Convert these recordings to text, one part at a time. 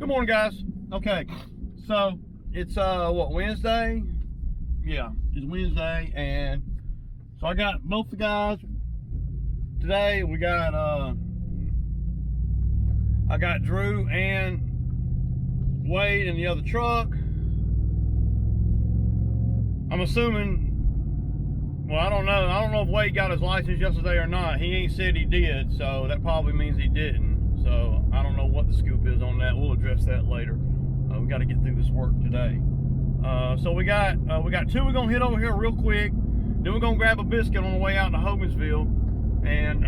Good morning, guys. Okay, so it's what, Wednesday? Yeah, it's Wednesday, and so I got both the guys today. We got I got Drew and Wade in the other truck. I'm assuming, well, I don't know if Wade got his license yesterday or not. He ain't said he did, so that probably means he didn't. So I don't know what the scoop is on that. We'll address that later. We got to get through this work today. So we got two we're gonna hit over here real quick. Then we're gonna grab a biscuit on the way out to Hogansville, and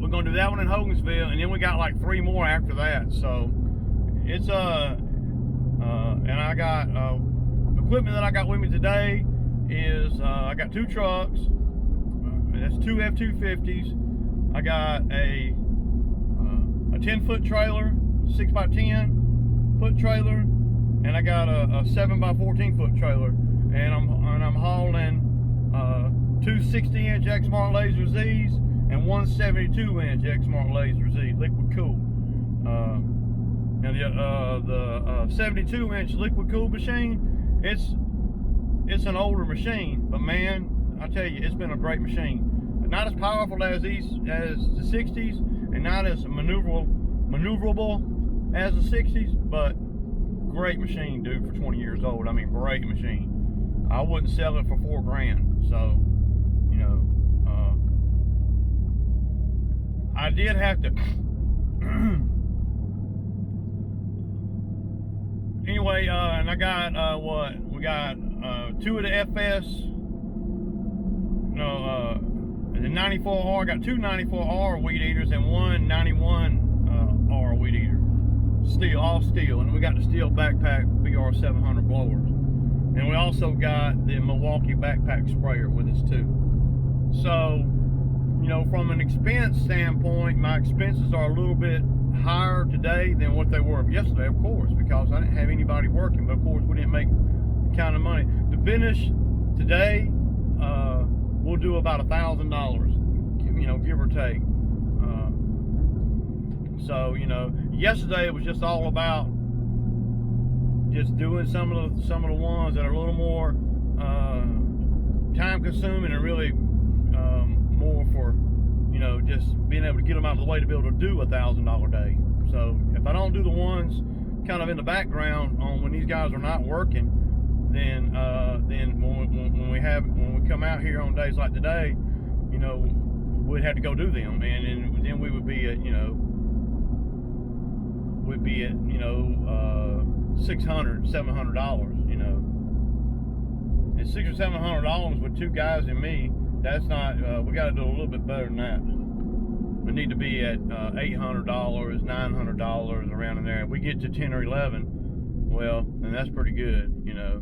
we're gonna do that one in Hogansville, and then we got like 3 more after that. So it's and I got equipment that I got with me today is I got 2 trucks. That's 2 F-250s. I got a 10-foot trailer, 6x10 foot trailer, and I got a 7x14 foot trailer, and I'm hauling 2 60-inch Exmark Laser Z's and 1 72-inch Exmark Laser Z liquid cool. And the 72-inch liquid cool machine, it's an older machine, but man, I tell you, it's been a great machine. Not as powerful as the 60s, and not as maneuverable as the 60s, but great machine, dude, for 20 years old. I mean, great machine. I wouldn't sell it for $4 grand. So, you know, I did have to. Anyway, and I got what we got 2 of the FS. The 94R, I got 2 94R weed eaters and 1 91R weed eater. Steel, all steel. And we got the steel backpack BR 700 blowers. And we also got the Milwaukee backpack sprayer with us too. So, you know, from an expense standpoint, my expenses are a little bit higher today than what they were yesterday, of course, because I didn't have anybody working, but of course we didn't make the kind of money. To finish today, we'll do about $1,000, you know, give or take. So, you know, yesterday it was just all about just doing some of the ones that are a little more time consuming, and really more for, you know, just being able to get them out of the way to be able to do $1,000 day. So if I don't do the ones kind of in the background on when these guys are not working, then when we come out here on days like today, you know, we'd have to go do them, and then we would be at, you know, $600, $700, you know, and $600 or $700 with 2 guys and me. That's not. We got to do a little bit better than that. We need to be at $800, $900 around in there. If we get to 10 or 11, well, then that's pretty good, you know.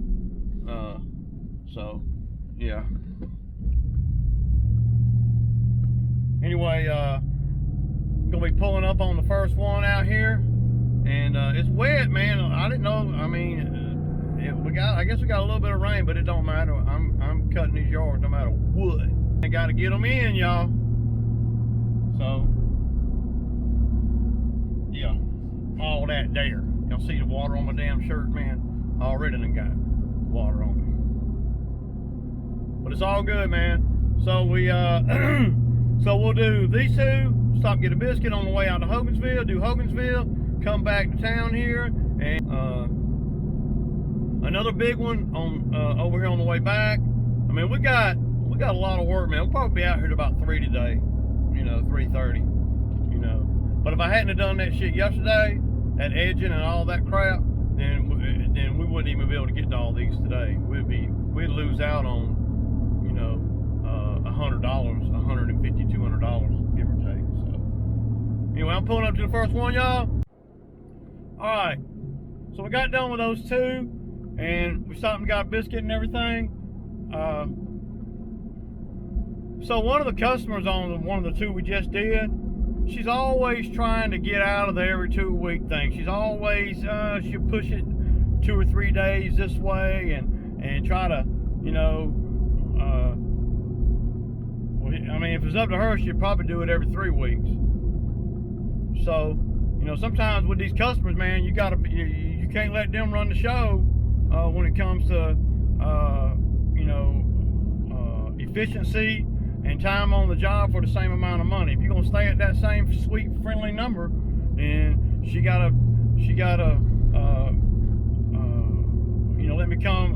So, yeah. Anyway, gonna be pulling up on the first one out here, and it's wet, man. I didn't know. I mean, I guess we got a little bit of rain, but it don't matter. I'm cutting these yards no matter what. I got to get them in, y'all. So, yeah, all that there. Y'all see the water on my damn shirt, man? I already done got water on me. But it's all good, man. So we so we'll do these 2, stop, get a biscuit on the way out to Hogansville, do Hogansville, come back to town here, and another big one on over here on the way back. I mean, we got a lot of work, man. We'll probably be out here at about 3 today, you know, 3:30, you know. But if I hadn't have done that shit yesterday, that edging and all that crap, then we wouldn't even be able to get to all these today. We'd lose out on, you know, $100, $150, $200, give or take. So anyway, I'm pulling up to the first one, y'all. All right, so we got done with those 2, and we stopped and got a biscuit and everything. So one of the customers on one of the 2 we just did, she's always trying to get out of the every 2-week thing. She's always she'll push it 2 or 3 days this way, and try to, you know, I mean, if it's up to her, she'd probably do it every 3 weeks. So you know, sometimes with these customers, man, you can't let them run the show when it comes to you know, efficiency and time on the job for the same amount of money. If you're gonna stay at that same sweet, friendly number, then she gotta you know, let me come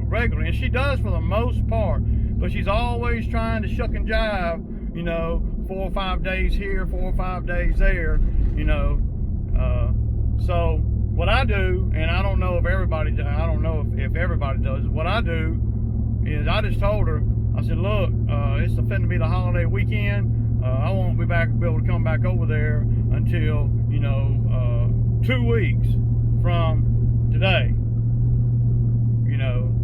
a regular, and she does for the most part. But she's always trying to shuck and jive, you know, 4 or 5 days here, 4 or 5 days there, you know. So what I do, and I don't know if everybody does, what I do is I just told her, I said, look, it's finna to be the holiday weekend. I won't be able to come back over there until, you know, 2 weeks from today, you know.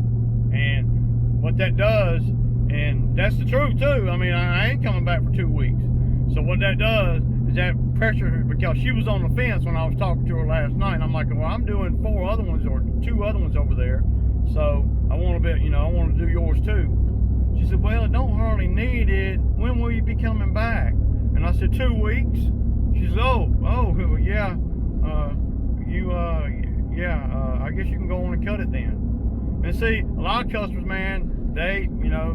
And what that does, and that's the truth too, I mean, I ain't coming back for 2 weeks. So what that does is that pressure her, because she was on the fence when I was talking to her last night, and I'm like, well, I'm doing 4 other ones or 2 other ones over there, so I want to you know, I want to do yours too. She said, well, I don't hardly need it. When will you be coming back? And I said, 2 weeks. She said, oh, yeah, I guess you can go on and cut it then. And see, a lot of customers, man, you know,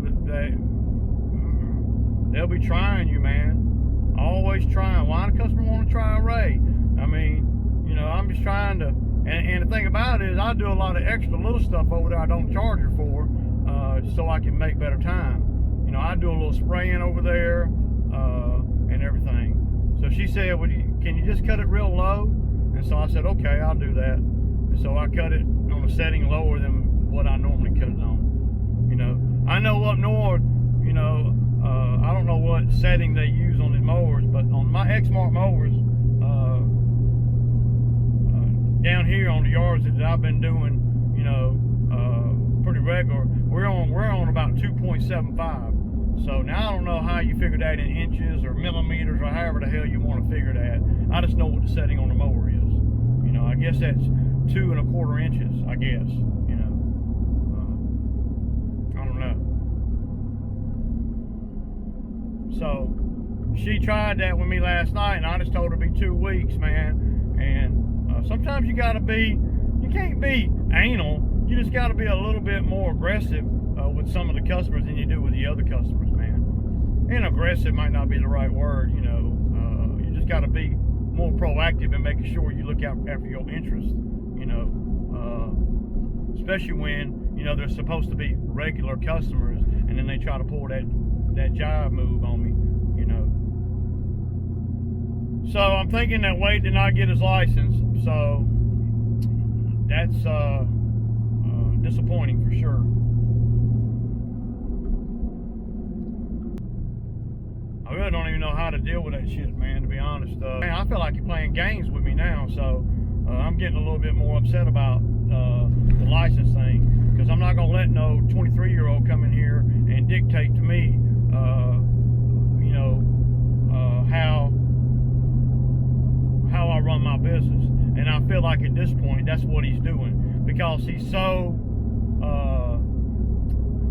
they'll be trying you, man. Always trying. Why do customers want to try a Ray? I mean, you know, I'm just trying to, and the thing about it is I do a lot of extra little stuff over there I don't charge her for, so I can make better time. You know, I do a little spraying over there, and everything. So she said, well, can you just cut it real low? And so I said, okay, I'll do that. And so I cut it on a setting lower than what I normally cut it on. You know, I know up north, you know, I don't know what setting they use on the mowers, but on my Exmark mowers, down here on the yards that I've been doing, you know, pretty regular, we're on about 2.75. So now I don't know how you figure that in inches or millimeters or however the hell you want to figure that. I just know what the setting on the mower is. You know, I guess that's 2 1/4 inches, I guess, you know. I don't know. So she tried that with me last night, and I just told her to be 2 weeks, man. And sometimes you can't be anal. You just got to be a little bit more aggressive with some of the customers than you do with the other customers, man. And aggressive might not be the right word, you know. You just got to be more proactive in making sure you look out after your interests, you know. Especially when, you know, they're supposed to be regular customers, and then they try to pull that jive move on me, you know. So I'm thinking that Wade did not get his license, so that's disappointing for sure. I really don't even know how to deal with that shit, man, to be honest. Man, I feel like you're playing games with me now, so I'm getting a little bit more upset about the license thing, because I'm not going to let no 23-year-old come in here and dictate to me, you know, how I run my business. And I feel like at this point, that's what he's doing, because he's so,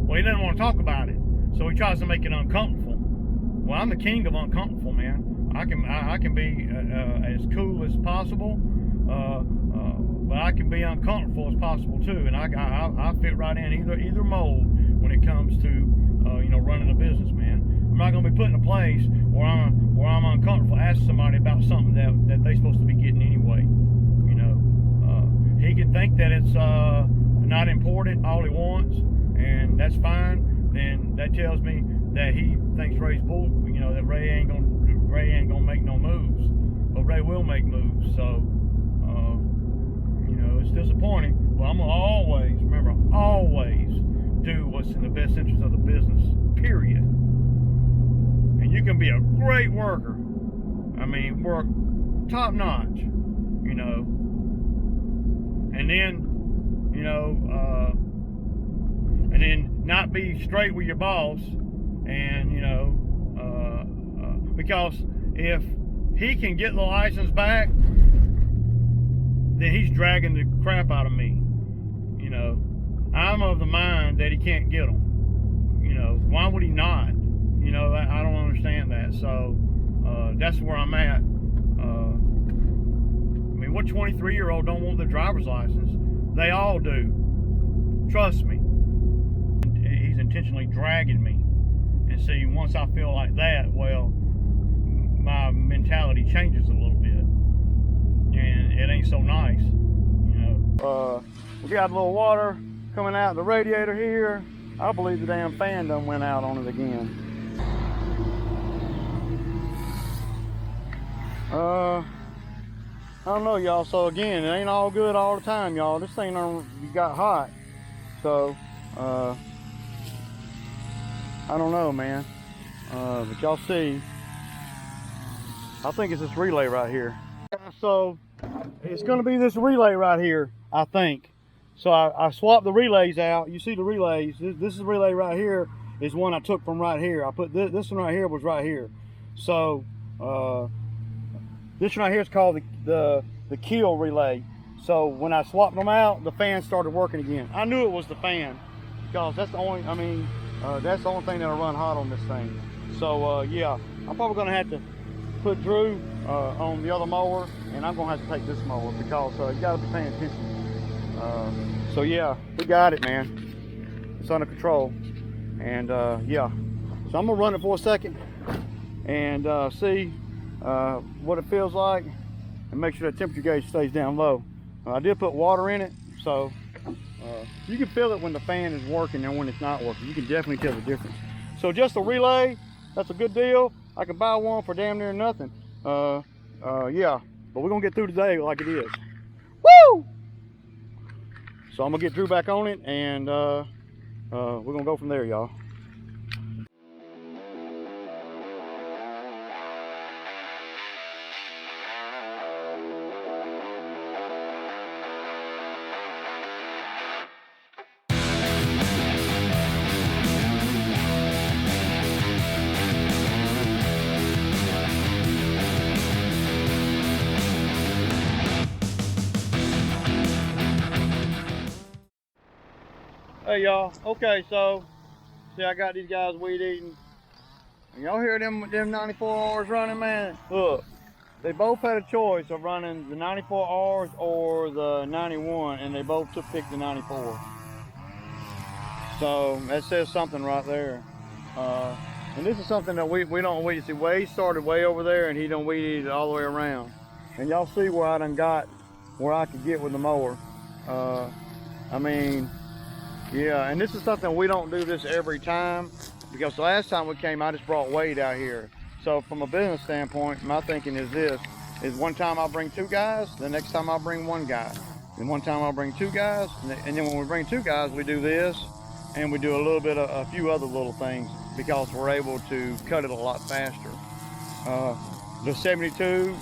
well, he doesn't want to talk about it, so he tries to make it uncomfortable. Well, I'm the king of uncomfortable, man. I can be as cool as possible, but I can be uncomfortable as possible too. And I fit right in either mold when it comes to you know, running a business, man. I'm not gonna be put in a place where I'm uncomfortable asking somebody about something that they're supposed to be getting anyway. You know, he can think that it's not important all he wants, and that's fine. Then that tells me that he thinks Ray's bull. You know, that Ray ain't gonna make no moves, but Ray will make moves. So, you know, it's disappointing. But I'm gonna always do what's in the best interest of the business. Period. And you can be a great worker. I mean, work top notch. You know, and then, you know, and then not be straight with your boss. And, you know, because if he can get the license back, then he's dragging the crap out of me. You know, I'm of the mind that he can't get them. You know, why would he not? You know, I don't understand that. So that's where I'm at. mean, what 23-year-old don't want their driver's license? They all do. Trust me. He's intentionally dragging me. And see, once I feel like that, well, my mentality changes a little bit. And it ain't so nice, you know. We got a little water coming out the radiator here. I believe the damn fan done went out on it again. I don't know, y'all. So again, it ain't all good all the time, y'all. This thing got hot. So, I don't know, man. But y'all see, I think it's this relay right here. So, it's gonna be this relay right here, I think. So I swapped the relays out. You see the relays. This is the relay right here is one I took from right here. I put this one right here was right here. So, this one right here is called the kill relay. So when I swapped them out, the fan started working again. I knew it was the fan because that's the only, that's the only thing that'll run hot on this thing. So yeah, I'm probably gonna have to put Drew on the other mower, and I'm gonna have to take this mower because you gotta be paying attention. So yeah, we got it, man. It's under control, and yeah. So I'm gonna run it for a second and see what it feels like, and make sure that temperature gauge stays down low. I did put water in it, so you can feel it when the fan is working and when it's not working. You can definitely tell the difference. So just a relay, that's a good deal. I can buy one for damn near nothing. Yeah, but we're gonna get through today like it is. Woo! So I'm gonna get Drew back on it, and we're gonna go from there, y'all. Hey y'all, okay, so see, I got these guys weed eating, and y'all hear them 94 Rs running, man. Look, they both had a choice of running the 94 Rs or the 91, and they both picked the 94. So that says something right there. And this is something that we don't weed. See, Wade started way over there, and he done weed eated all the way around. And y'all see where I done got where I could get with the mower. I mean, yeah, and this is something we don't do this every time, because the last time we came, I just brought Wade out here. So from a business standpoint, my thinking is this, is one time I'll bring 2 guys, the next time I'll bring 1 guy. And one time I'll bring 2 guys, and then when we bring 2 guys, we do this, and we do a little bit of a few other little things, because we're able to cut it a lot faster. The 72,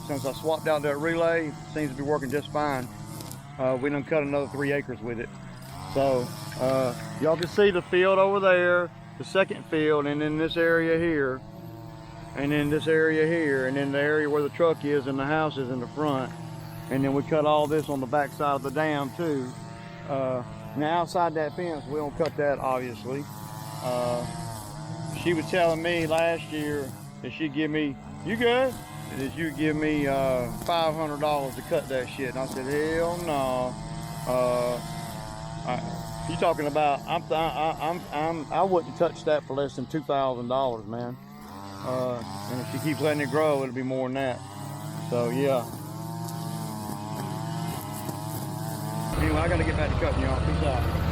since I swapped out that relay, seems to be working just fine. We done cut another 3 acres with it. So y'all can see the field over there, the second field, and then this area here, and then this area here, and then the area where the truck is and the house is in the front. And then we cut all this on the back side of the dam too. Now outside that fence, we don't cut that, obviously. She was telling me last year that she'd give me, you good? That you'd give me $500 to cut that shit. And I said, hell no. You talking about? I wouldn't touch that for less than $2,000, man. And if she keeps letting it grow, it'll be more than that. So yeah. Anyway, I gotta get back to cutting, y'all. Peace out.